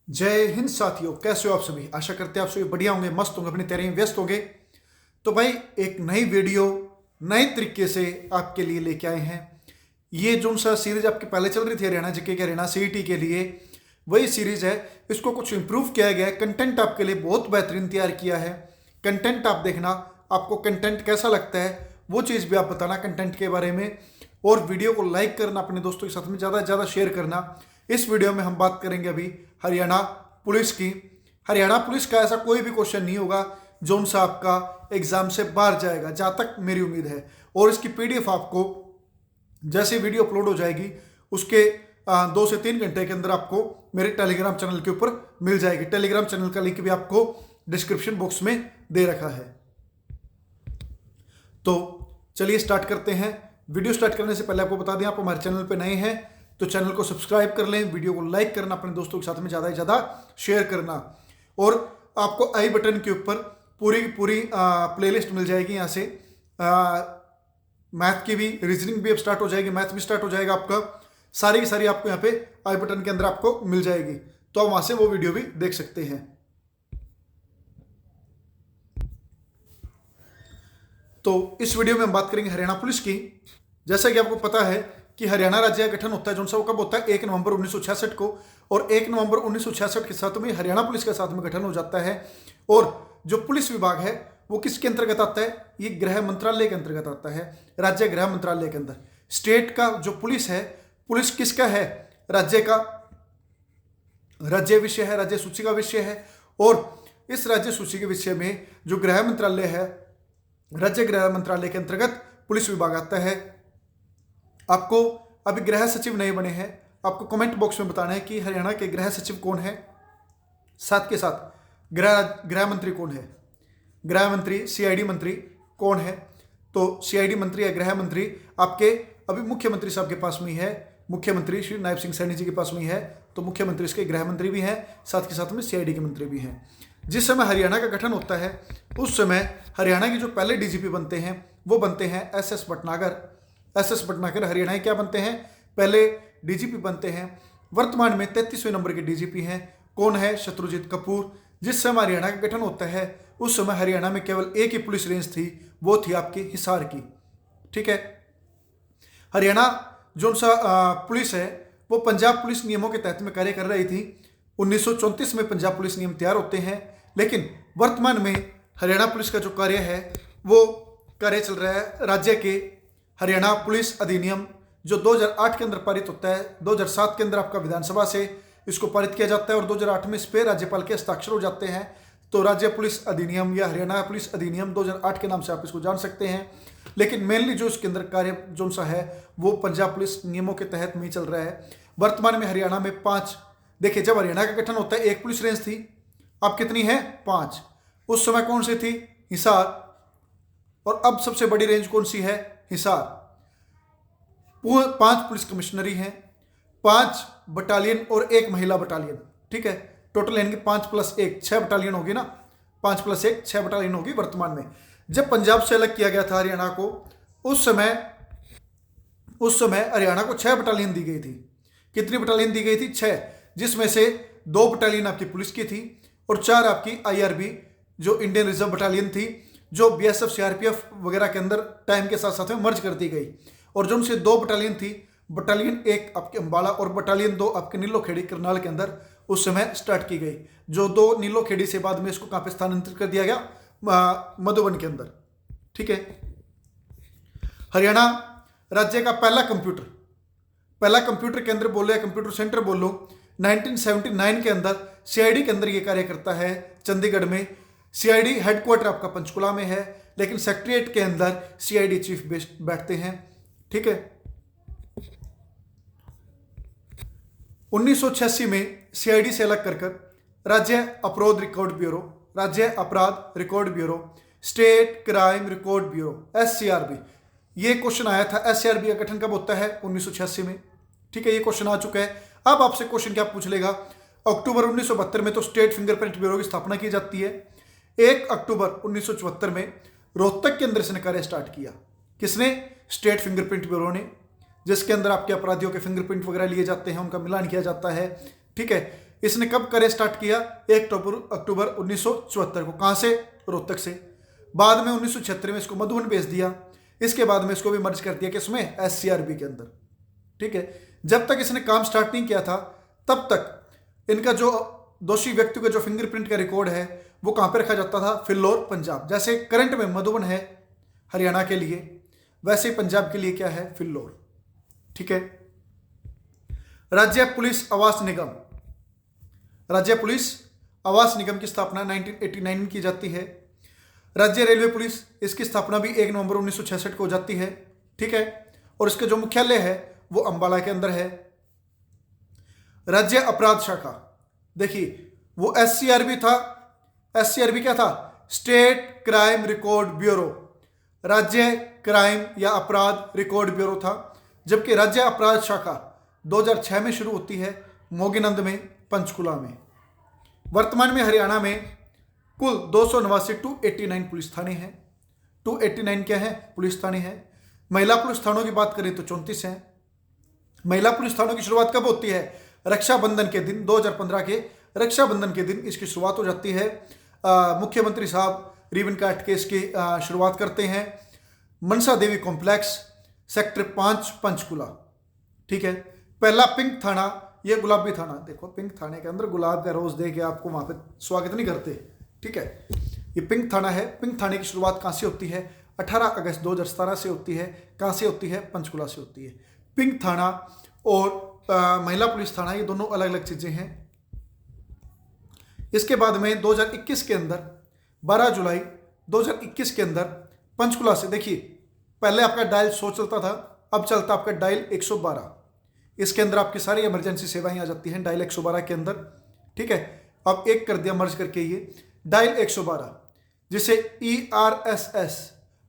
जय हिंद साथियों, कैसे हो आप सभी। आशा करते हैं आप सभी बढ़िया होंगे, मस्त होंगे, अपनी तैयारी में व्यस्त होंगे। तो भाई एक नई वीडियो नए तरीके से आपके लिए लेके आए हैं। ये जो सा सीरीज आपकी पहले चल रही थी हरियाणा जीके के हरियाणा सीईटी के लिए, वही सीरीज है। इसको कुछ इंप्रूव किया गया है, कंटेंट आपके लिए बहुत बेहतरीन तैयार किया है। कंटेंट आप देखना, आपको कंटेंट कैसा लगता है वो चीज़ भी आप बताना कंटेंट के बारे में। और वीडियो को लाइक करना, अपने दोस्तों के साथ में ज़्यादा से ज़्यादा शेयर करना। इस वीडियो में हम बात करेंगे अभी हरियाणा पुलिस की। हरियाणा पुलिस का ऐसा कोई भी क्वेश्चन नहीं होगा जो उनसे आपका एग्जाम से बाहर जाएगा, जहाँ तक मेरी उम्मीद है। और इसकी पीडीएफ आपको जैसे वीडियो अपलोड हो जाएगी उसके 2 से 3 घंटे के अंदर आपको मेरे टेलीग्राम चैनल के ऊपर मिल जाएगी। टेलीग्राम चैनल का लिंक भी आपको डिस्क्रिप्शन बॉक्स में दे रखा है। तो चलिए स्टार्ट करते हैं। वीडियो स्टार्ट करने से पहले आपको बता दें, आप हमारे चैनल पे नए हैं तो चैनल को सब्सक्राइब कर लें, वीडियो को लाइक करना, अपने दोस्तों के साथ में ज़्यादा से ज़्यादा शेयर करना। और आपको आई बटन के ऊपर पूरी की पूरी प्लेलिस्ट मिल जाएगी। यहाँ से मैथ की भी, रीजनिंग भी अब स्टार्ट हो जाएगी, मैथ भी स्टार्ट हो जाएगा आपका। सारी की सारी आपको यहाँ पे आई बटन के अंदर आपको मिल जाएगी, तो आप वहाँ से वो वीडियो भी देख सकते हैं। तो इस वीडियो में हम बात करेंगे हरियाणा पुलिस की। जैसा कि आपको पता है कि हरियाणा राज्य का गठन होता है, जो सा वो कब होता है 1 नवंबर 1966 को। और 1 नवंबर 1966 के साथ में हरियाणा पुलिस के साथ में गठन हो जाता है। और जो पुलिस विभाग है वो किसके अंतर्गत आता है? ये गृह मंत्रालय के अंतर्गत आता है, राज्य गृह मंत्रालय के अंदर। स्टेट का जो पुलिस है, पुलिस किसका है? राज्य का, राज्य विषय है, राज्य सूची का विषय है। और इस राज्य सूची के विषय में जो गृह मंत्रालय है, राज्य गृह मंत्रालय के अंतर्गत पुलिस विभाग आता है। आपको अभी गृह सचिव नए बने हैं, आपको कमेंट बॉक्स में बताना है कि हरियाणा के गृह सचिव कौन है, साथ के साथ गृह मंत्री कौन है, गृह मंत्री सीआईडी मंत्री कौन है। तो सीआईडी मंत्री या गृह मंत्री आपके अभी मुख्यमंत्री साहब के पास में ही है, मुख्यमंत्री श्री नायब सिंह सैनी जी के पास में ही है। तो मुख्यमंत्री इसके गृह मंत्री भी हैं, साथ के साथ में सीआईडी के मंत्री भी हैं। जिस समय हरियाणा का गठन होता है उस समय हरियाणा के जो पहले डीजीपी बनते हैं वो बनते हैं एसएस भटनागर। एसएस भटनागर हरियाणा के क्या बनते हैं? पहले डीजीपी बनते हैं। वर्तमान में 33वें नंबर के डीजीपी हैं। कौन है? शत्रुजीत कपूर। जिस समय हरियाणा का गठन होता है उस समय हरियाणा में केवल एक ही पुलिस रेंज थी, वो थी आपकी हिसार की। ठीक है। हरियाणा जो सा पुलिस है वो पंजाब पुलिस नियमों के तहत में कार्य कर रही थी। 1934 में पंजाब पुलिस नियम तैयार होते हैं, लेकिन वर्तमान में हरियाणा पुलिस का जो कार्य है वो कार्य चल रहा है राज्य के हरियाणा पुलिस अधिनियम, जो 2008 के अंदर पारित होता है। 2007 के अंदर आपका विधानसभा से इसको पारित किया जाता है और 2008 में इस पर राज्यपाल के हस्ताक्षर हो जाते हैं। तो राज्य पुलिस अधिनियम या हरियाणा पुलिस अधिनियम 2008 के नाम से आप इसको जान सकते हैं। लेकिन मेनली जो इसके अंदर कार्य जो सा है वो पंजाब पुलिस नियमों के तहत में ही चल रहा है। वर्तमान में हरियाणा में 5, देखिए जब हरियाणा का गठन होता है एक पुलिस रेंज थी, अब कितनी है? 5। उस समय कौन सी थी? हिसार। और अब सबसे बड़ी रेंज कौन सी है? हिसार। 5 पुलिस कमिश्नरी हैं, 5 बटालियन और 1 महिला बटालियन। ठीक है, टोटल यानी कि 5 + 1 6 बटालियन होगी ना, 5 + 1 6 बटालियन होगी वर्तमान में। जब पंजाब से अलग किया गया था हरियाणा को, उस समय हरियाणा को 6 बटालियन दी गई थी। कितनी बटालियन दी गई थी? 6, जिसमें से 2 बटालियन आपकी पुलिस की थी और 4 आपकी आईआरबी जो इंडियन रिजर्व बटालियन थी, जो बीएसएफ सीआरपीएफ वगैरह के अंदर टाइम के साथ साथ में मर्ज कर दी गई। और जो उनसे 2 बटालियन थी, बटालियन 1 आपके अम्बाला और बटालियन 2 आपके नीलोखेड़ी करनाल के अंदर उस समय स्टार्ट की गई। जो 2 नीलोखेड़ी से बाद में इसको कहाँ पे स्थानांतरित कर दिया गया? मधुबन के अंदर। ठीक है। हरियाणा राज्य का पहला कंप्यूटर केंद्र बोलो या कंप्यूटर सेंटर बोलो, 1979 के अंदर सीआईडी के अंदर ये कार्य करता है चंडीगढ़ में। सीआईडी हेडक्वार्टर आपका पंचकुला में है, लेकिन सेक्रेटरीट के अंदर सीआईडी चीफ बैठते हैं। ठीक है। 1986 में सीआईडी से अलग कर राज्य अपराध record bureau, state crime record bureau, SCRB. ये क्वेश्चन आया था। एससीआरबी का गठन कब होता है? 1986 में। ठीक है, ये क्वेश्चन आ चुका है। अब आपसे क्वेश्चन क्या पूछ लेगा? अक्टूबर 1972 में तो स्टेट फिंगरप्रिंट ब्यूरो की स्थापना की जाती है। 1 अक्टूबर 1974 में रोहतक के अंदर इसने कार्य स्टार्ट किया। किसने? स्टेट फिंगरप्रिंट ब्यूरो ने, जिसके अंदर आपके अपराधियों के फिंगरप्रिंट वगैरह लिए जाते हैं, उनका मिलान किया जाता है। ठीक है। इसने कब करियर स्टार्ट किया? 1 अक्टूबर 1974 को। कहाँ से? रोहतक से। बाद में 1976 में इसको मधुबन भेज दिया। इसके बाद में इसको भी मर्ज कर दिया किसमें? एससीआरबी के अंदर। ठीक है। जब तक इसने काम स्टार्ट नहीं किया था तब तक इनका जो दोषी व्यक्ति का जो फिंगरप्रिंट का रिकॉर्ड है वो कहाँ पे रखा जाता था? फिल्लौर, पंजाब। जैसे करंट में मधुबन है हरियाणा के लिए, वैसे पंजाब के लिए क्या है? फिल्लौर। ठीक है। राज्य पुलिस आवास निगम, राज्य पुलिस आवास निगम की स्थापना 1989 में की जाती है। राज्य रेलवे पुलिस, इसकी स्थापना भी 1 नवंबर 1966 को हो जाती है। ठीक है। और इसका जो मुख्यालय है वो अंबाला के अंदर है। राज्य अपराध शाखा, देखिए वो एससीआरबी था। एससीआरबी क्या था? State crime record bureau. राज्य क्राइम या अपराध रिकॉर्ड ब्यूरो था। जबकि राज्य अपराध शाखा 2006 में शुरू होती है मोगीनंद में, पंचकुला में। वर्तमान में हरियाणा में कुल 289 289 पुलिस थाने हैं। 289 क्या है? पुलिस थाने हैं। महिला पुलिस थानों की बात करें तो 34 हैं। महिला पुलिस थानों की शुरुआत कब होती है? रक्षाबंधन के दिन, 2015 के रक्षाबंधन के दिन इसकी शुरुआत हो जाती है। मुख्यमंत्री साहब रिबन काट के इसकी शुरुआत करते हैं। Mansa Devi complex, sector 5, Panchkula. ठीक है। पहला पिंक थाना, ये गुलाबी थाना। देखो पिंक थाने के अंदर गुलाब का रोज दे के आपको वहां पे स्वागत नहीं करते। ठीक है। ये पिंक थाना है। पिंक थाने की शुरुआत कहाँ से होती है? 18 अगस्त 2017 से होती है। कहाँ से होती है? पंचकुला से होती है। पिंक थाना और महिला पुलिस थाना ये दोनों अलग अलग चीजें हैं। इसके बाद में 2021 के अंदर 12 जुलाई 2021 के अंदर पंचकुला से, देखिए पहले आपका डायल 100 चलता था, अब चलता आपका डायल 112। इसके अंदर आपकी सारी इमरजेंसी सेवाएं आ जाती हैं डायल 112 के अंदर। ठीक है। अब एक कर दिया मर्ज करके ये डायल 112, जिसे ERSS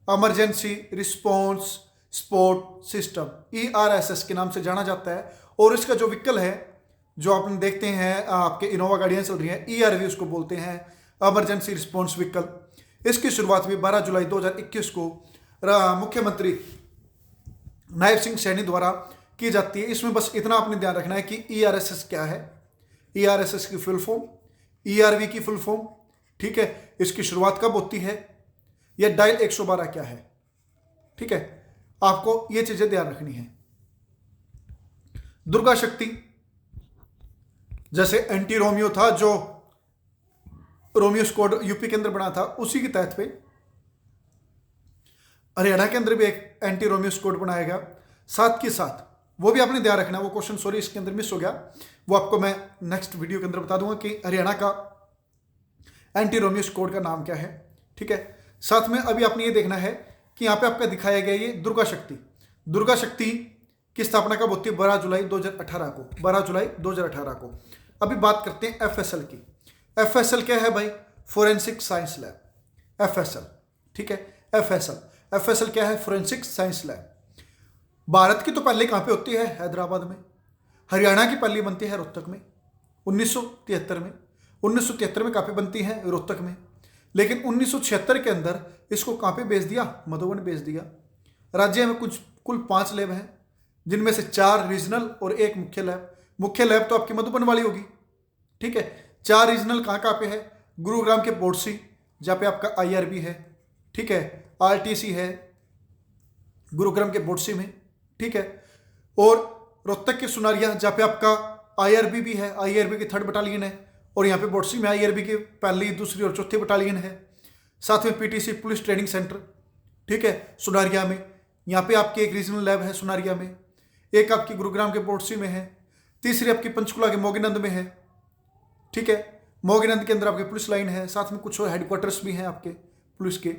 emergency response support system ERSS के नाम से जाना जाता है। और इसका जो व्हीकल है जो आपने देखते हैं आपके इनोवा गाड़ियां चल रही हैं, ERV उसको बोलते हैं, इमरजेंसी रिस्पॉन्स व्हीकल। इसकी शुरुआत भी 12 जुलाई 2021 को मुख्यमंत्री नायब सिंह सैनी द्वारा की जाती है। इसमें बस इतना आपने ध्यान रखना है कि ERSS क्या है, ERSS की फुल फॉर्म, ERV की फुल फॉर्म। ठीक है। इसकी शुरुआत कब होती है, यह डायल 112 क्या है। ठीक है। आपको ये चीजें ध्यान रखनी है। दुर्गा शक्ति, जैसे एंटी रोमियो था जो रोमियो स्क्वाड यूपी के अंदर बना था, उसी के तहत पे हरियाणा के अंदर भी एक एंटी रोमियो स्क्वाड बनाया गया। साथ के साथ वो भी आपने ध्यान रखना, वो क्वेश्चन सॉरी इसके अंदर मिस हो गया, वो आपको मैं नेक्स्ट वीडियो के अंदर बता दूंगा कि हरियाणा का एंटी रोमियो स्क्वाड का नाम क्या है। ठीक है। साथ में अभी आपने ये देखना है कि यहाँ पे आपका दिखाया गया ये दुर्गा शक्ति। दुर्गा शक्ति की स्थापना कब होती है? 12 जुलाई 2018 को। 12 जुलाई 2018 को। अभी बात करते हैं FSL की। FSL क्या है भाई? Forensic science lab, FSL। ठीक है। FSL क्या है? Forensic science lab. भारत की तो पहले कहाँ पे होती है? हैदराबाद में। हरियाणा की पहली बनती है रोहतक में 1973 में। 1973 में कहाँ पे बनती है? रोहतक में। लेकिन 1976 के अंदर इसको कहाँ पे भेज दिया? मधुबन भेज दिया। राज्य में कुल 5 लैब हैं, जिनमें से 4 रीजनल और 1 मुख्य लैब। मुख्य लैब तो आपकी मधुबन वाली होगी। ठीक है। 4 रीजनल कहाँ पे है? गुरुग्राम के बोर्डसी, जहाँ पे आपका IRB है। ठीक है। RTC है गुरुग्राम के बोर्डसी में। ठीक है। और रोहतक के सुनारिया, जहाँ पे आपका IRB भी है, IRB की 3rd बटालियन है। और यहाँ पे बोर्डसी में IRB की 1ली, 2री और 4थी बटालियन है। साथ में PTC पुलिस ट्रेनिंग सेंटर, ठीक है, सुनारिया में। यहाँ पे आपकी एक रीजनल लैब है सुनारिया में, एक आपकी गुरुग्राम के बोर्डसी में है, तीसरी आपकी पंचकुला के मोगीनंद में है। ठीक है। मोगीनंद के अंदर आपकी पुलिस लाइन है, साथ में कुछ हेडक्वार्टर्स भी हैं आपके पुलिस के।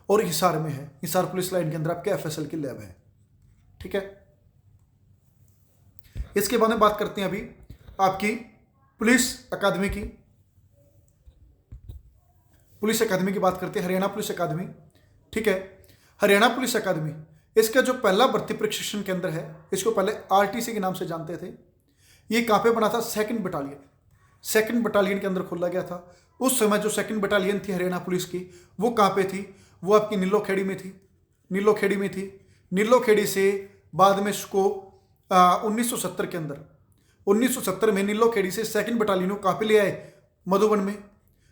और हिसार में है, हिसार पुलिस लाइन के अंदर आपके FSL की लैब है। ठीक है। इसके बाद में बात करते हैं अभी आपकी पुलिस अकादमी की। पुलिस अकादमी की बात करते हैं, हरियाणा पुलिस अकादमी। ठीक है। हरियाणा पुलिस अकादमी, इसका जो पहला भर्ती प्रशिक्षण केंद्र है, इसको पहले RTC के नाम से जानते थे। ये कहाँ पे बना था? 2nd बटालियन, 2nd बटालियन के अंदर खोला गया था। उस समय जो 2nd बटालियन थी हरियाणा पुलिस की, वो कहाँ पे थी? वो आपकी नीलोखेड़ी में थी। नीलोखेड़ी में थी। नीलोखेड़ी से बाद में इसको 1970 1970 में नीलोखेड़ी से 2nd बटालियन को कहाँ पे ले आए? मधुबन में।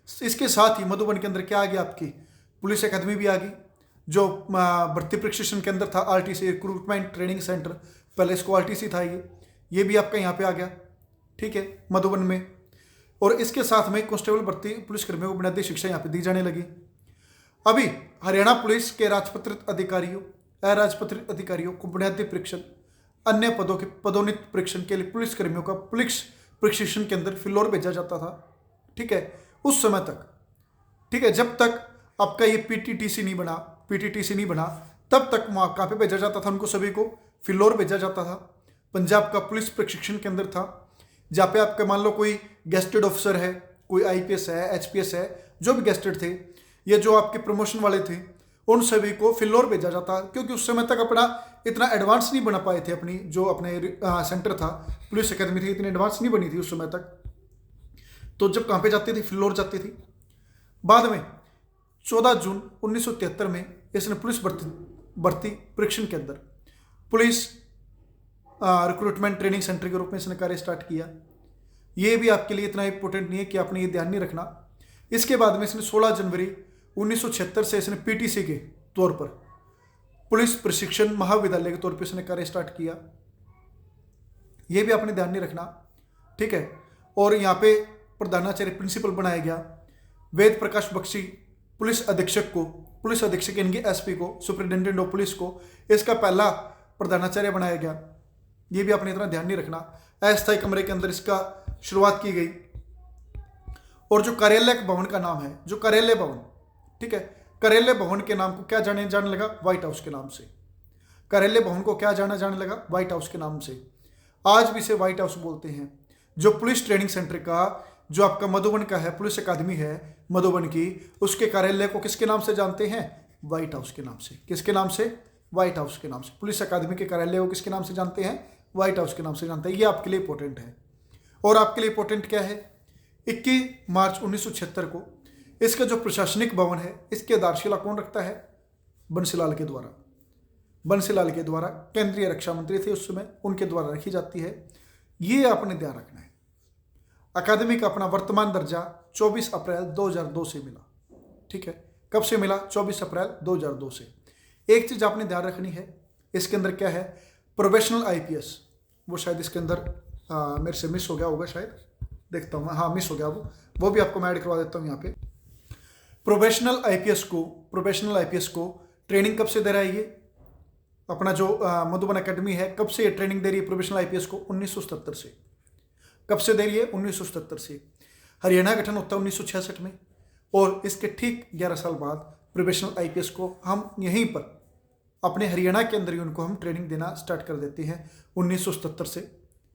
इसके साथ ही मधुबन के अंदर क्या आ गया? आपकी पुलिस अकादमी भी आ गई, जो भर्ती प्रशिक्षण केंद्र था, आरटीसी रिक्रूटमेंट ट्रेनिंग सेंटर, पहले इसको आरटीसी था ये भी आपका यहाँ पे आ गया, ठीक है, मधुबन में। और इसके साथ में कांस्टेबल भर्ती पुलिसकर्मियों को बुनियादी शिक्षा यहाँ पे दी जाने लगी। अभी हरियाणा पुलिस के राजपत्रित अधिकारियों, अराजपत्रित अधिकारियों को बुनियादी परीक्षण, अन्य पदों के पदोन्नति परीक्षण के लिए पुलिसकर्मियों का पुलिस प्रशिक्षण के अंदर फिलौर भेजा जाता था, ठीक है, उस समय तक, ठीक है, जब तक आपका ये पीटीसी नहीं बना, तब तक वहाँ कहाँ पे भेजा जाता था? उनको सभी को फिलौर भेजा जाता था। पंजाब का पुलिस प्रशिक्षण केंद्र था, जहाँ पे आपका मान लो कोई गेस्टेड ऑफिसर है, कोई आईपीएस है, एचपीएस है, जो भी गेस्टेड थे, ये जो आपके प्रमोशन वाले थे, उन सभी को फिलौर भेजा जाता, क्योंकि उस समय तक अपना इतना एडवांस नहीं बना पाए थे। अपनी जो अपने सेंटर था, पुलिस अकेडमी थी, इतनी एडवांस नहीं बनी थी उस समय तक। तो जब कहाँ पे जाती थी? फिलौर जाती थी। बाद में 14 जून 1973 में इसने पुलिस भर्ती परीक्षण के अंदर पुलिस रिक्रूटमेंट ट्रेनिंग सेंटर के रूप में इसने कार्य स्टार्ट किया। ये भी आपके लिए इतना इंपॉर्टेंट नहीं है कि आपने ये ध्यान नहीं रखना। इसके बाद में इसने 16 जनवरी 1976 से इसने पीटीसी के तौर पर पुलिस प्रशिक्षण महाविद्यालय के तौर पर इसने कार्य स्टार्ट किया। ये भी आपने ध्यान नहीं रखना, ठीक है। और यहाँ पे प्रधानाचार्य प्रिंसिपल बनाया गया। वेद प्रकाश बख्शी पुलिस अधीक्षक इनके एसपी को, सुपरिटेंडेंट ऑफ पुलिस को, इसका पहला प्रधानाचार्य बनाया गया। ये भी आपने इतना ध्यान नहीं रखना। अस्थायी कमरे के अंदर इसका शुरुआत की गई। और जो कार्यालय भवन का नाम है, जो कार्यालय भवन, ठीक है, कार्यालय भवन के नाम को क्या जाने लगा? व्हाइट हाउस के नाम से। कार्यालय भवन को क्या जाने लगा? व्हाइट हाउस के नाम से। आज भी इसे व्हाइट हाउस बोलते हैं। जो पुलिस ट्रेनिंग सेंटर का, जो आपका मधुबन का है, पुलिस अकादमी है मधुबन की, उसके कार्यालय को किसके नाम से जानते हैं? व्हाइट हाउस के नाम से। किसके नाम से? व्हाइट हाउस के नाम से। पुलिस अकादमी के कार्यालय को किसके नाम से जानते हैं? व्हाइट हाउस के नाम से जानते हैं। ये आपके लिए इंपॉर्टेंट है। और आपके लिए इंपॉर्टेंट क्या है? 21 मार्च 1976 को इसका जो प्रशासनिक भवन है, इसकी आधारशिला कौन रखता है? बंसीलाल के द्वारा। बंसीलाल के द्वारा, केंद्रीय रक्षा मंत्री थे उस समय, उनके द्वारा रखी जाती है। ये आपने ध्यान रखना है। अकादमी का अपना वर्तमान दर्जा 24 अप्रैल 2002 से मिला, ठीक है। कब से मिला? 24 अप्रैल 2002 से। एक चीज आपने ध्यान रखनी है, इसके अंदर क्या है? प्रोबेशनल आईपीएस, वो शायद इसके अंदर मेरे से मिस हो गया होगा, शायद देखता हूँ, हाँ मिस हो गया वो भी आपको मैं ऐड करवा देता हूँ यहाँ पे। प्रोबेशनल आईपीएस को ट्रेनिंग कब से दे रहा है? ये अपना जो मधुबन एकेडमी है, कब से ये ट्रेनिंग दे रही है प्रोबेशनल आईपीएस को? 1977 से। कब से दे रही है? 1977 से। हरियाणा गठन होता है 1966 में, और इसके ठीक 11 साल बाद प्रोबेशनल आईपीएस को हम यहीं पर अपने हरियाणा के अंदर ही उनको हम ट्रेनिंग देना स्टार्ट कर देते हैं 1977 से,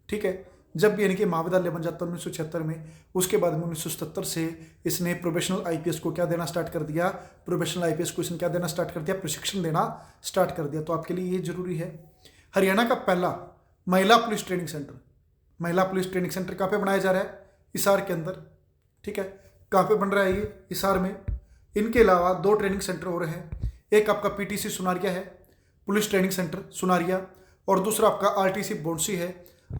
ठीक है। जब भी यानी कि महाविद्यालय बन जाता है 1976 में, उसके बाद में 1977 से इसने प्रोबेशनल आईपीएस को क्या देना स्टार्ट कर दिया? प्रोबेशनल आईपीएस को इसने क्या देना स्टार्ट कर दिया? प्रशिक्षण देना स्टार्ट कर दिया। तो आपके लिए ये जरूरी है। हरियाणा का पहला महिला पुलिस ट्रेनिंग सेंटर कहाँ पे बनाया जा रहा है? हिसार के अंदर, ठीक है। कहाँ पे बन रहा है ये? हिसार में। इनके अलावा 2 ट्रेनिंग सेंटर हो रहे हैं। एक आपका पीटीसी सुनारिया है, पुलिस ट्रेनिंग सेंटर सुनारिया, और दूसरा आपका आरटीसी बोंसी है।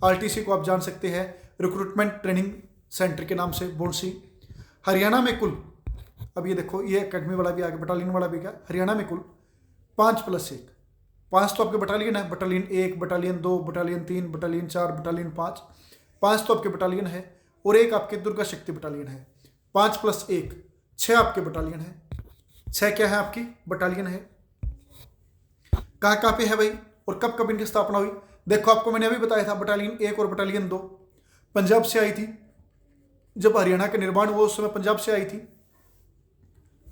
आरटीसी को आप जान सकते हैं रिक्रूटमेंट ट्रेनिंग सेंटर के नाम से, बोंसी। हरियाणा में कुल, अब ये देखो, ये अकेडमी वाला भी आ गया, बटालियन वाला भी गया। हरियाणा में कुल 5+1, 5 तो आपके बटालियन है, battalion 1, battalion 2, battalion 3, battalion 4, battalion 5 तो आपके बटालियन है, और एक आपके दुर्गा शक्ति बटालियन है। 5+1 6 आपके बटालियन है। 6 क्या है? आपकी बटालियन है। कहाँ पे है भाई, और कब कब इनकी स्थापना हुई? देखो, आपको मैंने अभी बताया था, बटालियन 1 और बटालियन 2 पंजाब से आई थी। जब हरियाणा का निर्माण हुआ उस समय पंजाब से आई थी।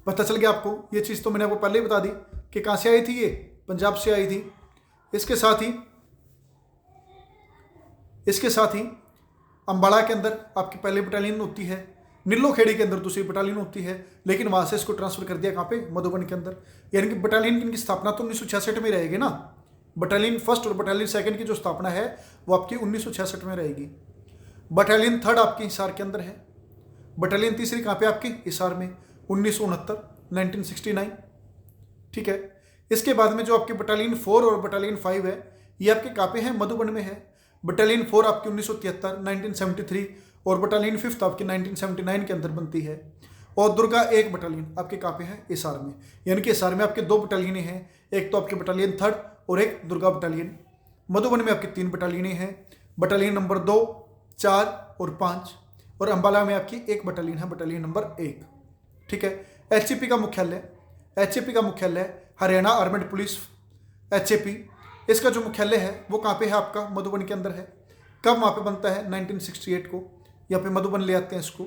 पता चल गया आपको? ये चीज़ तो मैंने आपको पहले ही बता दी कि कहाँ से आई थी, ये पंजाब से आई थी। इसके साथ ही अंबाला के अंदर आपकी पहली बटालियन होती है, नीलोखेड़ी के अंदर दूसरी बटालियन होती है, लेकिन वहाँ से इसको ट्रांसफर कर दिया कहाँ पे? मधुबन के अंदर। यानी कि बटालियन की स्थापना तो 1966 में रहेगी ना। बटालियन 1 और बटालियन 2 की जो स्थापना है वो आपकी 1966 में रहेगी। बटालियन 3 आपकी हिसार के अंदर है। बटालियन 3 कहाँ पे? आपकी हिसार में, 1969, ठीक है। इसके बाद में जो आपकी बटालियन 4 और बटालियन 5 है, ये आपके कहाँ पे है? मधुबन में है। बटालियन 4 आपकी 1973 1973 और बटालियन 5 आपकी 1979 के अंदर बनती है। और दुर्गा 1 बटालियन आपके कहाँ पे है? हिसार में। यानी कि हिसार में आपके 2 बटालियन हैं, एक तो आपके बटालियन 3 और एक दुर्गा बटालियन। मधुबन में आपकी 3 बटालियन हैं, बटालियन नंबर 2, 4 और 5। और अंबाला में आपकी 1 बटालियन है, बटालियन नंबर 1। ठीक है। एचएपी का मुख्यालय हरियाणा आर्मेड पुलिस एचएपी, इसका जो मुख्यालय है वो कहाँ पे है? आपका मधुबन के अंदर है। कब वहाँ पे बनता है? 1968 को यहाँ पे मधुबन ले आते हैं इसको।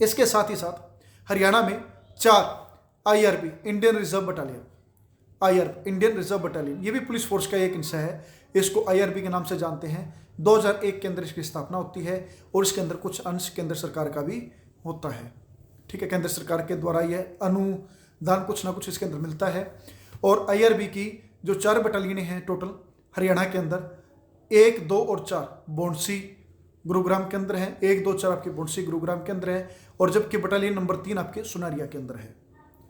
इसके साथ ही साथ हरियाणा में 4 आईआरबी इंडियन रिजर्व बटालियन, ये भी पुलिस फोर्स का एक हिस्सा है, इसको आईआरबी के नाम से जानते हैं। 2001 के अंदर इसकी स्थापना होती है और इसके अंदर कुछ अंश केंद्र सरकार का भी होता है। ठीक है, केंद्र सरकार के द्वारा यह अनुदान कुछ ना कुछ इसके अंदर मिलता है। और आईआरबी की जो 4 बटालियन हैं टोटल हरियाणा के अंदर, 1, 2 और 4 बौंसी गुरुग्राम के अंदर है, 1, 2, 4 आपके बौंसी गुरुग्राम के अंदर है। और जबकि बटालियन नंबर 3 आपके सुनारिया के अंदर है।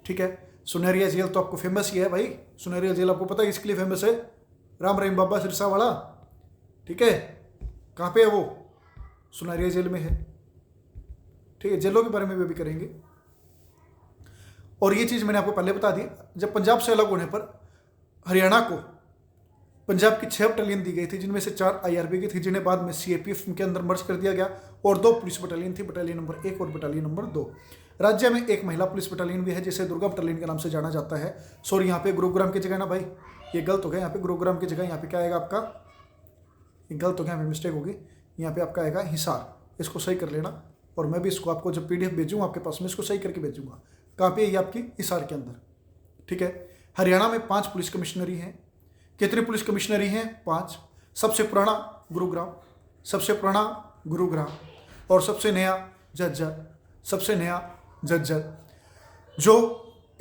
ठीक है, सुनारिया जेल तो आपको फेमस ही है भाई। सुनारिया जेल आपको पता है इसके लिए फेमस है? राम रहीम बाबा सिरसा वाला। ठीक है, कहाँ पे है वो? सुनारिया जेल में है। ठीक है, जेलों के बारे में भी अभी करेंगे। और ये चीज़ मैंने आपको पहले बता दी, जब पंजाब से अलग होने पर हरियाणा को पंजाब की 6 बटालियन दी गई थी, जिनमें से 4 आईआरबी की थी, जिन्हें बाद में सीएपीएफ के अंदर मर्ज कर दिया गया। और 2 पुलिस बटालियन थी, बटालियन नंबर 1 और बटालियन नंबर 2। राज्य में 1 महिला पुलिस बटालियन भी है, जिसे दुर्गा बटालियन के नाम से जाना जाता है। सॉरी, यहाँ पे गुरुग्राम की जगह ना भाई, ये गलत हो गया। यहाँ पे गुरुग्राम की जगह यहाँ पे क्या आएगा आपका? ये गलत हो गया, यहाँ पे मिस्टेक होगी। यहाँ पे आपका आएगा हिसार, इसको सही कर लेना। और मैं भी इसको आपको जब पीडीएफ भेजूंगा आपके पास में, इसको सही करके भेजूंगा। कहाँ पे? ये आपकी हिसार के अंदर। ठीक है, हरियाणा में 5 पुलिस कमिश्नरी हैं। कितने पुलिस कमिश्नरी हैं? 5। सबसे पुराना गुरुग्राम और सबसे नया झज्जर। जो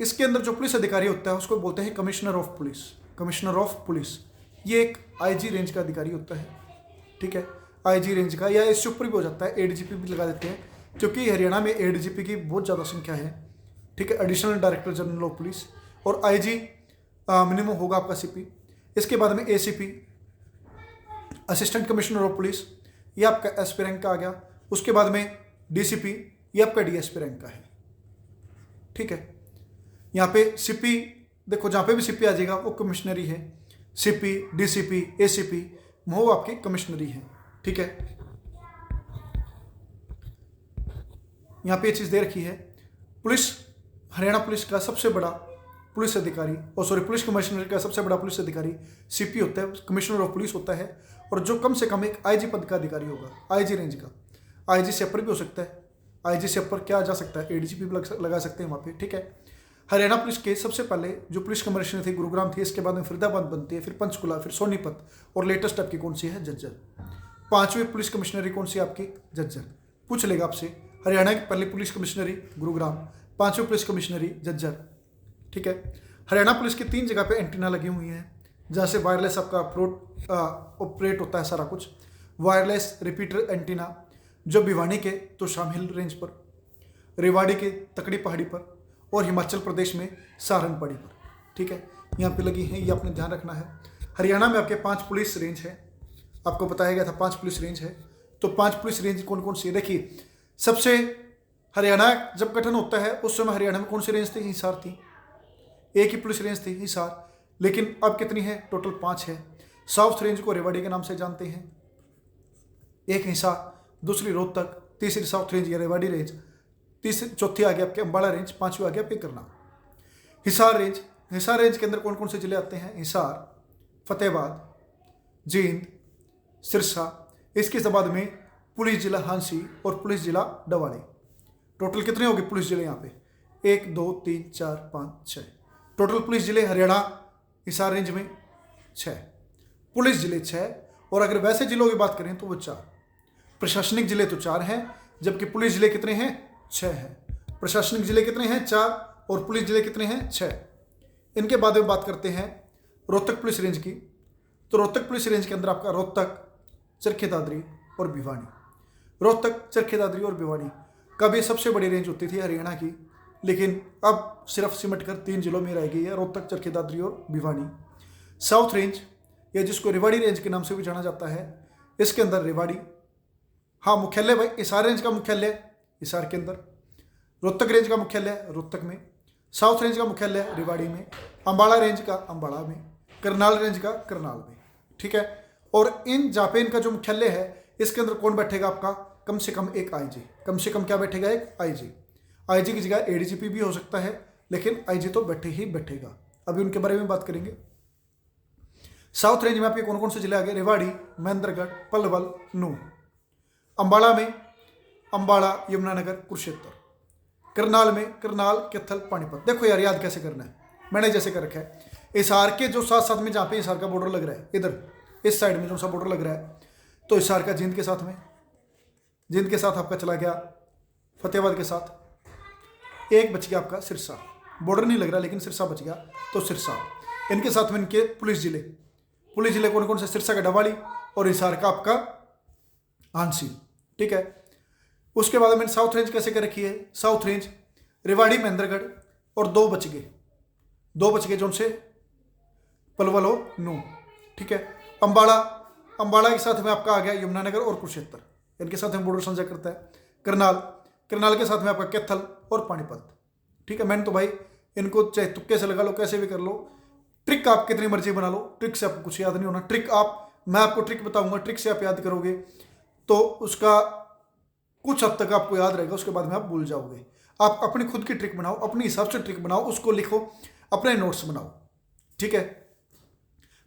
इसके अंदर जो पुलिस अधिकारी होता है उसको बोलते हैं कमिश्नर ऑफ पुलिस। ये एक आईजी रेंज का अधिकारी होता है। ठीक है, आईजी रेंज का, या इससे ऊपर भी हो जाता है, एडीजीपी भी लगा देते हैं, क्योंकि हरियाणा में एडीजीपी की बहुत ज़्यादा संख्या है। ठीक है, additional director general of police. और आईजी मिनिमम होगा आपका सीपी। इसके बाद में ACP, assistant commissioner of police, ये आपका एसपी रैंक का आ गया। उसके बाद में डीसीपी, ये आपका डीएसपी रैंक का है। ठीक है, यहाँ पे सीपी देखो, जहाँ पे भी सीपी आ जाएगा वो कमिश्नरी है। सीपी, डीसीपी, एसीपी वो आपकी कमिश्नरी है। ठीक है, यहाँ पे ये चीज़ दे रखी है। हरियाणा पुलिस का सबसे बड़ा पुलिस अधिकारी, पुलिस कमिश्नर का सबसे बड़ा पुलिस अधिकारी सीपी होता है, कमिश्नर ऑफ पुलिस होता है। और जो कम से कम एक आईजी पद का अधिकारी होगा, आईजी रेंज का। आईजी से अपर भी हो सकता है। आईजी से अपर क्या जा सकता है? एडीजीपी भी लगा सकते हैं वहाँ पे। ठीक है, हरियाणा पुलिस के सबसे पहले जो पुलिस कमिश्नर थी गुरुग्राम थी, इसके बाद में फरीदाबाद बनती है, फिर पंचकुला, फिर सोनीपत, और लेटेस्ट आपकी कौन सी है? झज्जर। 5वीं पुलिस कमिश्नरी कौन सी आपकी? झज्जर। पूछ लेगा आपसे, हरियाणा की पहली पुलिस कमिश्नरी गुरुग्राम, 5वीं पुलिस कमिश्नरी झज्जर। ठीक है, हरियाणा पुलिस की 3 जगह पे एंटीना लगी हुई हैं, जहाँ से वायरलेस आपका ऑपरेट होता है सारा कुछ। वायरलेस रिपीटर एंटीना जो भिवानी के तो शामिल रेंज पर, रेवाड़ी के तकड़ी पहाड़ी पर, और हिमाचल प्रदेश में सारन पहाड़ी पर। ठीक है, यहाँ पे लगी हैं, ये आपने ध्यान रखना है। हरियाणा में आपके 5 पुलिस रेंज है, आपको बताया गया था 5 पुलिस रेंज है। तो 5 पुलिस रेंज कौन कौन सी है? देखिए, सबसे हरियाणा जब गठन होता है उस समय हरियाणा में कौन सी रेंज थी? हिसार थी। एक ही पुलिस रेंज थी, हिसार। लेकिन अब कितनी है? टोटल 5 है। साउथ रेंज को रेवाड़ी के नाम से जानते हैं, एक हिसार, दूसरी रोहतक, तीसरी साउथ रेंज या रेवाड़ी रेंज, चौथी आ गया आपके अंबाला रेंज, 5वीं आ गया आपके करना। हिसार रेंज के अंदर कौन कौन से जिले आते हैं? हिसार, फतेहाबाद, जींद, सिरसा। इसके बाद में पुलिस जिला हांसी और पुलिस जिला डवाड़ी। टोटल कितने हो गए पुलिस जिले यहाँ पे? 1, 2, 3, 4, 5, 6। टोटल पुलिस जिले हरियाणा हिसार रेंज में 6 पुलिस जिले 6। और अगर वैसे जिलों की बात करें तो वो 4। प्रशासनिक जिले तो 4 हैं, जबकि पुलिस जिले कितने हैं? 6 हैं। प्रशासनिक जिले कितने हैं? 4। और पुलिस जिले कितने हैं? 6। इनके बाद में बात करते हैं रोहतक पुलिस रेंज की। तो रोहतक पुलिस रेंज के अंदर आपका रोहतक, चरखी दादरी और भिवानी। रोहतक, चरखी दादरी और भिवानी कब ये सबसे बड़ी रेंज होती थी हरियाणा की, लेकिन अब सिर्फ सिमट कर 3 जिलों में रह गई है, रोहतक, चरखी दादरी और भिवानी। साउथ रेंज या जिसको रेवाड़ी रेंज के नाम से भी जाना जाता है, इसके अंदर रेवाड़ी। हाँ, मुख्यालय भाई हिसार रेंज का मुख्यालय हिसार के अंदर, रोहतक रेंज का मुख्यालय रोहतक में, साउथ रेंज का मुख्यालय रेवाड़ी में, अंबाला रेंज का अंबाला में, करनाल रेंज का करनाल में। ठीक है, और इन जहाँ पे इनका जो मुख्यालय है इसके अंदर कौन बैठेगा आपका, कम से कम एक आईजी। कम से कम क्या बैठेगा, एक आईजी। आईजी की जगह एडीजीपी भी हो सकता है, लेकिन आईजी तो बैठे ही बैठेगा। अभी उनके बारे में बात करेंगे। साउथ रेंज में आपके कौन कौन से जिले आ गए, रेवाड़ी, महेंद्रगढ़, पलवल, नूंह। अंबाला में अंबाला, यमुनानगर, कुरुक्षेत्र। करनाल में करनाल, कैथल, पानीपत। देखो यार याद कैसे करना है, मैंने जैसे कर रखा है। हिसार के जो साथ साथ में जहाँ पे हिसार का बॉर्डर लग रहा है, इधर इस साइड में जो सा बॉर्डर लग रहा है, तो हिसार का जींद के साथ में, जींद के साथ आपका चला गया फतेहाबाद के साथ। एक बच गया आपका सिरसा, बॉर्डर नहीं लग रहा लेकिन सिरसा बच गया, तो सिरसा। इनके साथ में इनके पुलिस जिले, पुलिस जिले कौन कौन से, सिरसा का डवाली और हिसार का आपका हांसी। ठीक है, उसके बाद मैंने साउथ रेंज कैसे कर रखी है, साउथ रेंज रेवाड़ी, महेंद्रगढ़ और दो बच गए जो उनसे पलवल और नूंह। ठीक है, अंबाला, अंबाला के साथ में आपका आ गया यमुनानगर और कुरुक्षेत्र, इनके साथ में बॉर्डर साझा करता है। करनाल, करनाल के साथ में आपका कैथल और पानीपत। ठीक है, मैंने तो भाई इनको चाहे तुक्के से लगा लो, कैसे भी कर लो, ट्रिक आप कितनी मर्जी बना लो, ट्रिक से आपको कुछ याद नहीं होना। ट्रिक मैं आपको ट्रिक बताऊंगा, ट्रिक से आप याद करोगे तो उसका कुछ हद तक आपको याद रहेगा, उसके बाद में आप भूल जाओगे। आप अपनी खुद की ट्रिक बनाओ, अपने हिसाब से ट्रिक बनाओ, उसको लिखो, अपने नोट्स बनाओ। ठीक है,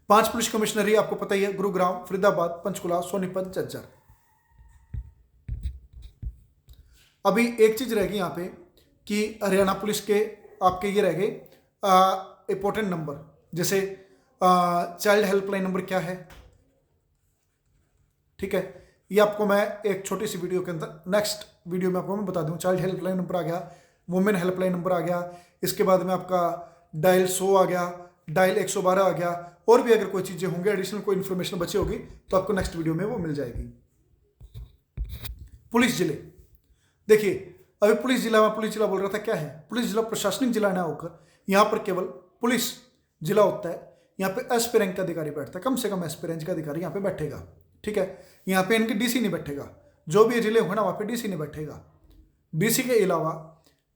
5 पुलिस कमिश्नरी आपको पता ही है, गुरुग्राम, फरीदाबाद, पंचकुला, सोनीपत, झज्जर। अभी एक चीज रहेगी यहाँ पे कि हरियाणा पुलिस के आपके ये रह गए इंपॉर्टेंट नंबर, जैसे चाइल्ड हेल्पलाइन नंबर क्या है। ठीक है, ये आपको मैं एक छोटी सी वीडियो के अंदर, नेक्स्ट वीडियो में आपको मैं बता दूं। चाइल्ड हेल्पलाइन नंबर आ गया, वुमेन हेल्पलाइन नंबर आ गया, इसके बाद में आपका डायल 100 आ गया, डायल 112 आ गया, और भी अगर कोई चीज़ें होंगी, एडिशनल कोई इन्फॉर्मेशन बची होगी तो आपको नेक्स्ट वीडियो में वो मिल जाएगी। पुलिस जिले, देखिए अभी पुलिस जिला बोल रहा था, क्या है पुलिस जिला, प्रशासनिक जिला ना होकर यहाँ पर केवल पुलिस जिला होता है। यहाँ पे एसपी रैंक का अधिकारी बैठता है, कम से कम एसपी रैंक का अधिकारी यहाँ पे बैठेगा। ठीक है, यहाँ पे इनके डीसी नहीं बैठेगा, जो भी जिले होगा ना वहाँ पे डीसी नहीं बैठेगा। डीसी के अलावा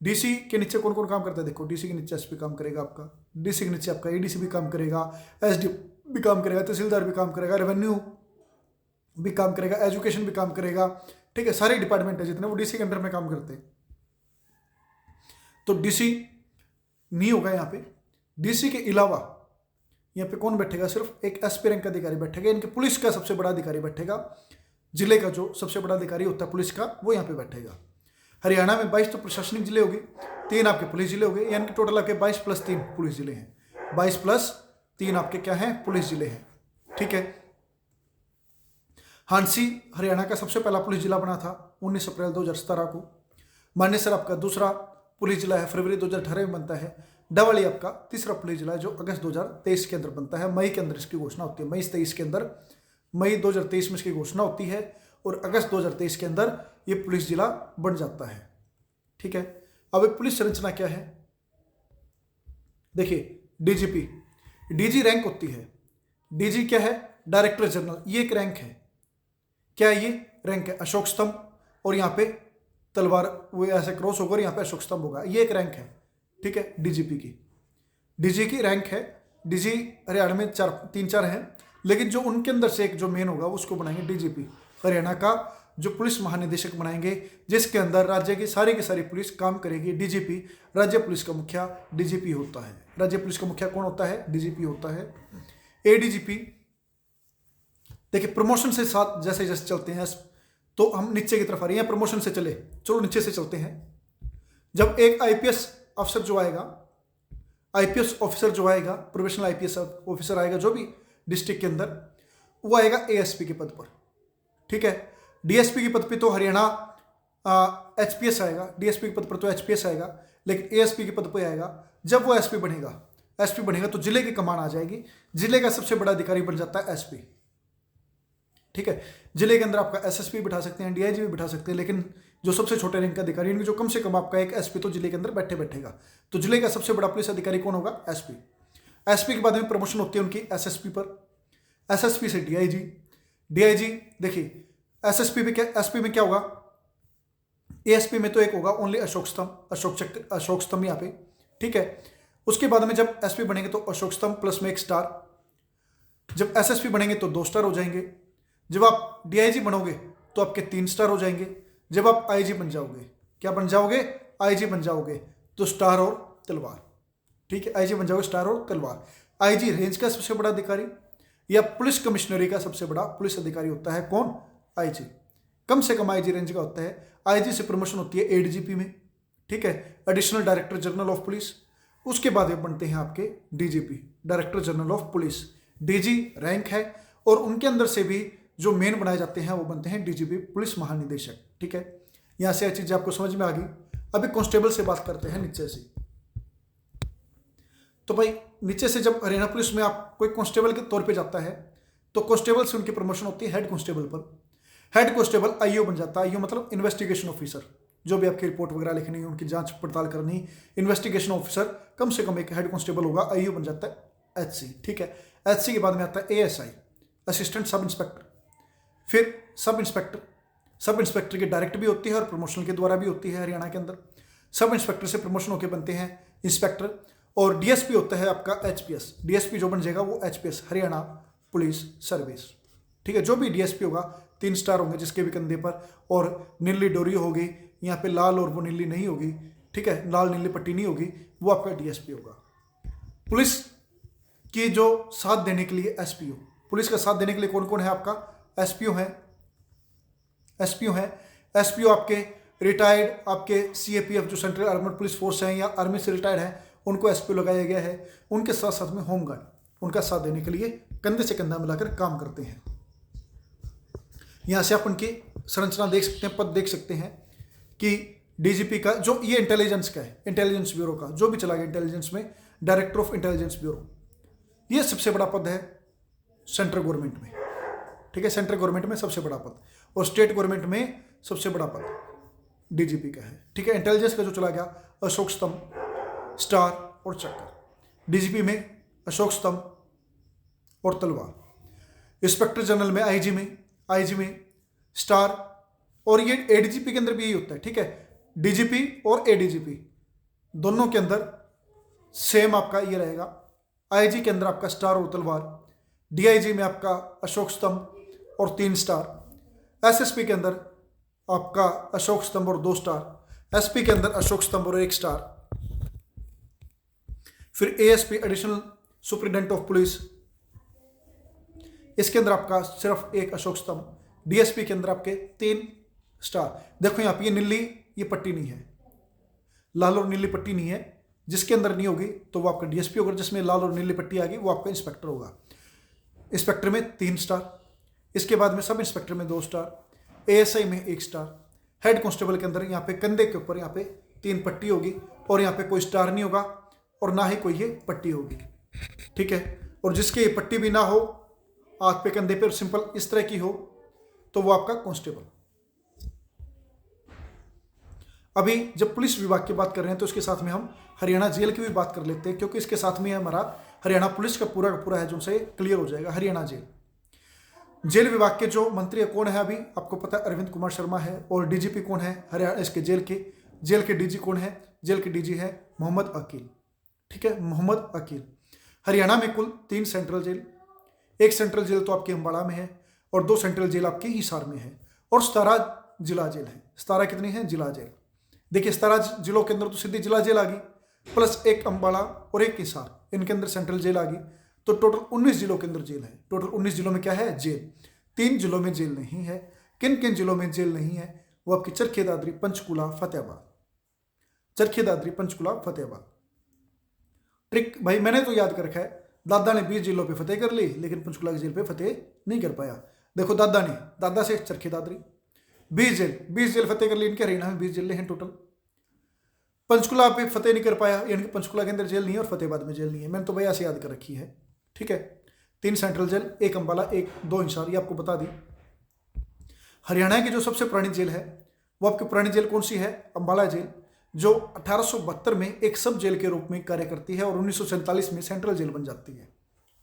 डीसी के नीचे कौन कौन काम करता है, देखो डीसी के नीचे एसपी काम करेगा आपका, डीसी के नीचे आपका एडीसी भी काम करेगा, एसडी भी काम करेगा, तहसीलदार भी काम करेगा, रेवेन्यू भी काम करेगा, एजुकेशन भी काम करेगा। ठीक है, सारे डिपार्टमेंट है जितने वो डीसी के अंडर में काम करते हैं। तो डीसी नहीं होगा यहाँ पे। डीसी के अलावा यहाँ पे कौन बैठेगा, सिर्फ एक एसपी रैंक का अधिकारी बैठेगा। इनके पुलिस का सबसे बड़ा अधिकारी बैठेगा, जिले का जो सबसे बड़ा अधिकारी होता है पुलिस का, वो यहाँ पे बैठेगा। हरियाणा में 22 तो प्रशासनिक जिले हो गए, 3 आपके पुलिस जिले हो गए, यानी कि टोटल आपके 22 + 3 पुलिस जिले हैं। 22 + 3 आपके क्या हैं, पुलिस जिले हैं। ठीक है, हांसी हरियाणा का सबसे पहला पुलिस जिला बना था 19 अप्रैल 2017 को। मानेसर आपका दूसरा पुलिस जिला है, फरवरी 2018 में बनता है। डवाली आपका तीसरा पुलिस जिला है, जो अगस्त 2023 के अंदर बनता है। मई के अंदर इसकी घोषणा होती है, मई 2023 के अंदर, मई 2023 में इसकी घोषणा होती है और अगस्त 2023 के अंदर ये पुलिस जिला बन जाता है। ठीक है, अब एक पुलिस संरचना क्या है, देखिए डीजीपी, डीजी रैंक होती है। डीजी क्या है, डायरेक्टर जनरल, ये एक रैंक है। क्या ये रैंक है, अशोक स्तंभ और यहाँ पे तलवार वो ऐसे क्रॉस होकर यहाँ पे अशोक स्तंभ होगा, ये एक रैंक है। ठीक है, डीजीपी की, डीजी की रैंक है। डीजी हरियाणा में 3-4 हैं, लेकिन जो उनके अंदर से एक जो मेन होगा उसको बनाएंगे डीजीपी। हरियाणा का जो पुलिस महानिदेशक बनाएंगे, जिसके अंदर राज्य की सारी पुलिस काम करेगी। डीजीपी, राज्य पुलिस का मुखिया डीजीपी होता है। राज्य पुलिस का मुखिया कौन होता है, डीजीपी होता है। एडीजीपी, देखिए प्रमोशन से साथ जैसे जैसे चलते हैं, तो हम नीचे की तरफ आ रहे हैं, प्रमोशन से चले, चलो नीचे से चलते हैं। जब एक आईपीएस अफसर जो आएगा, आईपीएस ऑफिसर जो आएगा, प्रोफेशनल आईपीएस ऑफिसर आएगा जो भी डिस्ट्रिक्ट के अंदर, वो आएगा एएसपी के पद पर। ठीक है, डीएसपी के पद पे तो हरियाणा एचपीएस आएगा, डीएसपी के पद पर तो एचपीएस आएगा, लेकिन एएसपी के पद पर आएगा। जब वो एसपी बनेगा तो जिले की कमान आ जाएगी। जिले का सबसे बड़ा अधिकारी बन जाता है एसपी। ठीक है, जिले के अंदर आपका एसएसपी बिठा सकते हैं, डीआईजी भी बिठा सकते हैं, लेकिन जो सबसे छोटे रैंक का अधिकारी, इनकी जो कम से कम आपका एक एसपी तो जिले के अंदर बैठेगा। तो जिले का सबसे बड़ा पुलिस अधिकारी कौन होगा, एसपी। एसपी के बाद में प्रमोशन होती है उनकी एसएसपी पर। एसएसपी से डीआईजी, डीआईजी देखिए एसएसपी में क्या, एसपी में क्या होगा, एएसपी में तो एक होगा ओनली अशोक स्तंभ, अशोक चक्र, अशोक स्तंभ यहाँ पे, ठीक है। उसके बाद में जब एसपी बनेंगे तो अशोक स्तंभ प्लस में एक स्टार। जब एसएसपी बनेंगे तो 2 स्टार हो जाएंगे। जब आप डीआईजी बनोगे तो आपके 3 स्टार हो जाएंगे। जब आप आईजी बन जाओगे, क्या बन जाओगे, आईजी बन जाओगे तो स्टार और तलवार, ठीक है। आईजी बन जाओगे स्टार और तलवार। आईजी रेंज का सबसे बड़ा अधिकारी या पुलिस कमिश्नरी का सबसे बड़ा पुलिस अधिकारी होता है कौन, आईजी। कम से कम आईजी रेंज का होता है। आईजी से प्रमोशन होती है एडीजीपी में, ठीक है, additional director general of police. उसके बाद ये बनते हैं आपके DGP, director general of police. DG rank है और उनके अंदर से भी जो मेन बनाए जाते हैं वो बनते हैं डीजीपी, पुलिस महानिदेशक, ठीक है। यहां से यह चीजें आपको समझ में आ गई। अभी कांस्टेबल से बात करते हैं नीचे से। तो भाई नीचे से जब हरियाणा पुलिस में आप कोई कांस्टेबल के तौर पे जाता है तो कांस्टेबल से उनकी प्रमोशन होती है हेड कांस्टेबल पर। हेड कांस्टेबल आईओ बन जाता है। आईओ मतलब इन्वेस्टिगेशन ऑफिसर, जो भी आपकी रिपोर्ट वगैरह लिखनी, उनकी जांच पड़ताल करनी, इन्वेस्टिगेशन ऑफिसर, कम से कम एक हेड कांस्टेबल होगा। आईओ बन जाता है एचसी, ठीक है। एचसी के बाद में आता है एएसआई, असिस्टेंट सब इंस्पेक्टर, फिर सब इंस्पेक्टर। सब इंस्पेक्टर की डायरेक्ट भी होती है और प्रमोशन के द्वारा भी होती है हरियाणा के अंदर। सब इंस्पेक्टर से प्रमोशन होकर बनते हैं इंस्पेक्टर। और डीएसपी होता है आपका एचपीएस। डीएसपी जो बन जाएगा वो एचपीएस, हरियाणा पुलिस सर्विस, ठीक है। जो भी डीएसपी होगा 3 स्टार होंगे जिसके भी कंधे पर, और नीली डोरी होगी यहाँ पे, लाल और वो नीली नहीं होगी, ठीक है, लाल नीली पट्टी नहीं होगी, वो आपका डीएसपी होगा। पुलिस की जो साथ देने के लिए एसपीओ, पुलिस का साथ देने के लिए कौन कौन है आपका, एसपीओ है, एसपीओ है। एसपीओ आपके रिटायर्ड, आपके सीएपीएफ जो सेंट्रल आर्मड पुलिस फोर्स है या आर्मी से रिटायर्ड है, उनको एसपीओ लगाया गया है। उनके साथ साथ में होमगार्ड उनका साथ देने के लिए कंधे से कंधा मिलाकर काम करते हैं। यहां से आप उनकी संरचना देख सकते हैं, पद देख सकते हैं कि डीजीपी का जो ये इंटेलिजेंस का है, इंटेलिजेंस ब्यूरो का जो भी चला गया इंटेलिजेंस में, डायरेक्टर ऑफ इंटेलिजेंस ब्यूरो, ये सबसे बड़ा पद है सेंट्रल गवर्नमेंट में, ठीक है। सेंट्रल गवर्नमेंट में सबसे बड़ा पद, और स्टेट गवर्नमेंट में सबसे बड़ा पद डीजीपी का है, ठीक है। इंटेलिजेंस का जो चला गया अशोक स्तंभ, स्टार और चक्कर। डीजीपी में अशोक स्तंभ और तलवार। इंस्पेक्टर जनरल में आईजी में स्टार, और ये एडीजीपी के अंदर भी यही होता है, ठीक है। डीजीपी और एडीजीपी दोनों के अंदर सेम आपका ये रहेगा। आईजी के अंदर आपका स्टार और तलवार, डीआईजी में आपका अशोक स्तंभ और 3 स्टार, एसएसपी के अंदर आपका अशोक स्तंभ और 2 स्टार, एसपी के अंदर अशोक स्तंभ और 1 स्टार, फिर ASP additional superintendent of police, इसके अंदर आपका सिर्फ 1 अशोक स्तंभ, डीएसपी के अंदर आपके 3 स्टार। देखो यहाँ पे ये नीली ये पट्टी नहीं है, लाल और नीली पट्टी नहीं है, जिसके अंदर नहीं होगी तो वो आपका डीएसपी होगा, जिसमें लाल और नीली पट्टी आ गई वो आपका इंस्पेक्टर होगा। इंस्पेक्टर में 3 स्टार, इसके बाद में सब इंस्पेक्टर में 2 स्टार, एएसआई में 1 स्टार, हेड कांस्टेबल के अंदर यहाँ पे कंधे के ऊपर यहाँ पे 3 पट्टी होगी, और यहाँ पे कोई स्टार नहीं होगा और ना ही कोई ये पट्टी होगी, ठीक है। और जिसके ये पट्टी भी ना हो, हाथ पे कंधे पे सिंपल इस तरह की हो, तो वो आपका कांस्टेबल। अभी जब पुलिस विभाग की बात कर रहे हैं तो इसके साथ में हम हरियाणा जेल की भी बात कर लेते हैं, क्योंकि इसके साथ में हमारा हरियाणा पुलिस का पूरा है जो उनसे क्लियर हो जाएगा। हरियाणा जेल विभाग के जो मंत्री कौन है, अभी आपको पता है अरविंद कुमार शर्मा है। और डीजीपी कौन है हरियाणा, इसके जेल के डीजी कौन है, जेल के डीजी है मोहम्मद अकील, ठीक है, मोहम्मद अकील। हरियाणा में कुल 3 सेंट्रल जेल, 1 सेंट्रल जेल तो आपके अम्बाड़ा में है और 2 सेंट्रल जेल आपके हिसार में है, और 17 जिला जेल है। 17 कितनी है जिला जेल, देखिए 17 जिलों के अंदर तो सीधी जिला जेल आ गई, प्लस 1 अम्बाड़ा और 1 हिसार, इनके अंदर सेंट्रल जेल आ गई, तो टोटल 19 जिलों के अंदर जेल है। टोटल 19 जिलों में क्या है, जेल। 3 जिलों में जेल नहीं है। किन किन जिलों में जेल नहीं है, वो आपकी चरखी दादरी, पंचकूला, फतेहाबाद। चरखी दादरी, पंचकूला, फतेहाबाद। ट्रिक भाई मैंने तो याद कर रखा है, दादा ने 20 जिलों पे फतेह कर ली, लेकिन पंचकूला की जेल पे फतेह नहीं कर पाया। देखो दादा से चरखी दादरी 20 जेल फतेह कर ली, इनके हरियाणा में 20 जेलें हैं टोटल। पंचकूला पे फतेह नहीं कर पाया, यानी कि पंचकूला के अंदर जेल नहीं है और फतेहाबाद में जेल नहीं है। मैंने तो भाई ऐसे याद कर रखी है, ठीक है। 3 सेंट्रल जेल, 1 अम्बाला, 2 हिसार, ये आपको बता दी। हरियाणा की जो सबसे पुरानी जेल है वो आपकी पुरानी जेल कौन सी है, अम्बाला जेल, जो 1872 में एक सब जेल के रूप में कार्य करती है और 1947 में सेंट्रल जेल बन जाती है,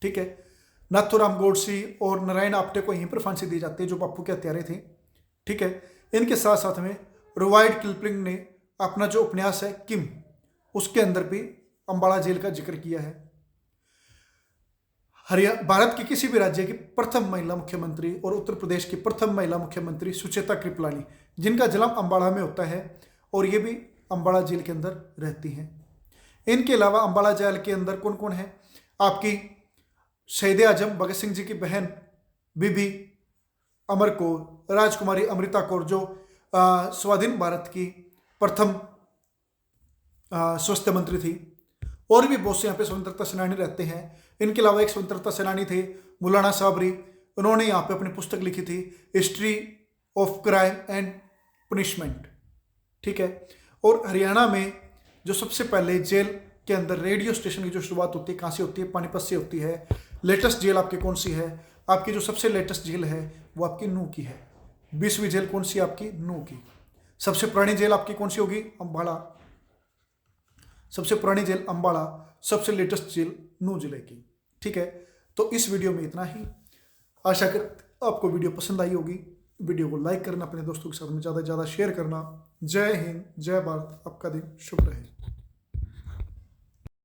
ठीक है। नाथूराम गोडसे और नारायण आप्टे को यहीं पर फांसी दी जाती है, जो बापू के हत्यारे थे। ठीक है, इनके साथ साथ में रुवायड किपलिंग ने अपना जो उपन्यास है किम, उसके अंदर भी अंबाला जेल का जिक्र किया है। भारत के किसी भी राज्य की प्रथम महिला मुख्यमंत्री और उत्तर प्रदेश की प्रथम महिला मुख्यमंत्री सुचेता कृपलानी, जिनका जन्म अंबाला में होता है और ये भी अंबाला जेल के अंदर रहती हैं। इनके अलावा अंबाला जेल के अंदर कौन कौन है? आपकी शहीद आजम भगत सिंह जी की बहन बीबी अमर कौर, राजकुमारी अमृता कौर, जो स्वाधीन भारत की प्रथम स्वास्थ्य मंत्री थी, और भी बहुत से यहाँ पे स्वतंत्रता सेनानी रहते हैं। इनके अलावा एक स्वतंत्रता सेनानी थे मौलाना साबरी, उन्होंने यहाँ पे अपनी पुस्तक लिखी थी history of crime and punishment. ठीक है, और हरियाणा में जो सबसे पहले जेल के अंदर रेडियो स्टेशन की जो शुरुआत होती है, कहाँ से होती है? पानीपत से होती है। लेटेस्ट जेल आपकी कौन सी है? आपकी जो सबसे लेटेस्ट जेल है वो आपकी नूह की है। 20वीं जेल कौन सी? आपकी नूह की। सबसे पुरानी जेल आपकी कौन सी होगी? अंबाला। सबसे पुरानी जेल अंबाला, सबसे लेटेस्ट जेल नूह जिले की। ठीक है, तो इस वीडियो में इतना ही। आशा कर आपको वीडियो पसंद आई होगी। वीडियो को लाइक करना, अपने दोस्तों के साथ में ज़्यादा से ज़्यादा शेयर करना। जय हिंद, जय भारत, आपका दिन शुभ रहे।